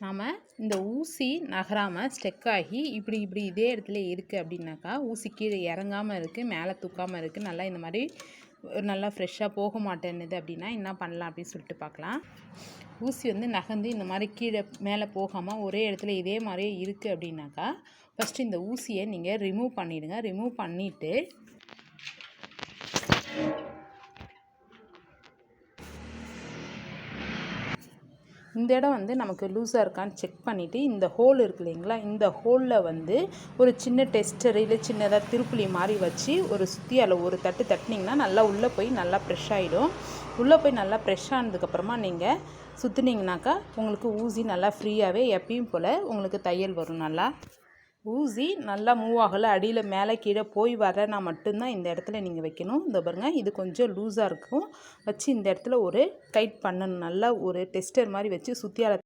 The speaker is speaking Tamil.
நாம் இந்த ஊசி நகராமல் ஸ்டெக் ஆகி இப்படி இதே இடத்துல இருக்குது அப்படின்னாக்கா, ஊசி கீழே இறங்காமல் இருக்குது, மேலே தூக்காமல் இருக்குது, நல்லா இந்த மாதிரி நல்லா ஃப்ரெஷ்ஷாக போக மாட்டேன்னுது அப்படின்னா என்ன பண்ணலாம் அப்படின்னு சொல்லிட்டு பார்க்கலாம். ஊசி வந்து நகர்ந்து இந்த மாதிரி கீழே மேலே போகாமல் ஒரே இடத்துல இதே மாதிரியே இருக்குது அப்படின்னாக்கா, ஃபஸ்ட்டு இந்த ஊசியை நீங்கள் ரிமூவ் பண்ணிவிடுங்க. ரிமூவ் பண்ணிவிட்டு இந்த இடம் வந்து நமக்கு லூஸாக இருக்கான்னு செக் பண்ணிவிட்டு, இந்த ஹோல் இருக்குது இல்லைங்களா, இந்த ஹோலில் வந்து ஒரு சின்ன டெஸ்டர் இல்லை சின்னதாக திருப்புளி மாதிரி வச்சு ஒரு சுற்றியால் ஒரு தட்டு தட்டினீங்கன்னா நல்லா உள்ளே போய் நல்லா ப்ரெஷ் ஆகிடும். உள்ளே போய் நல்லா ப்ரெஷ் ஆனதுக்கப்புறமா நீங்கள் சுற்றுனீங்கனாக்கா உங்களுக்கு ஊசி நல்லா ஃப்ரீயாகவே எப்பயும் போல் உங்களுக்கு தையல் வரும். நல்லா ஊசி நல்லா மூவ் ஆகலை, அடியில் மேலே கீழே போய் வரனா மட்டும்தான் இந்த இடத்துல நீங்கள் வைக்கணும். இந்த பாருங்கள், இது கொஞ்சம் லூஸாக இருக்கும், வச்சு இந்த இடத்துல ஒரு டைட் பண்ணணும். நல்லா ஒரு டெஸ்டர் மாதிரி வச்சு சுற்றியால்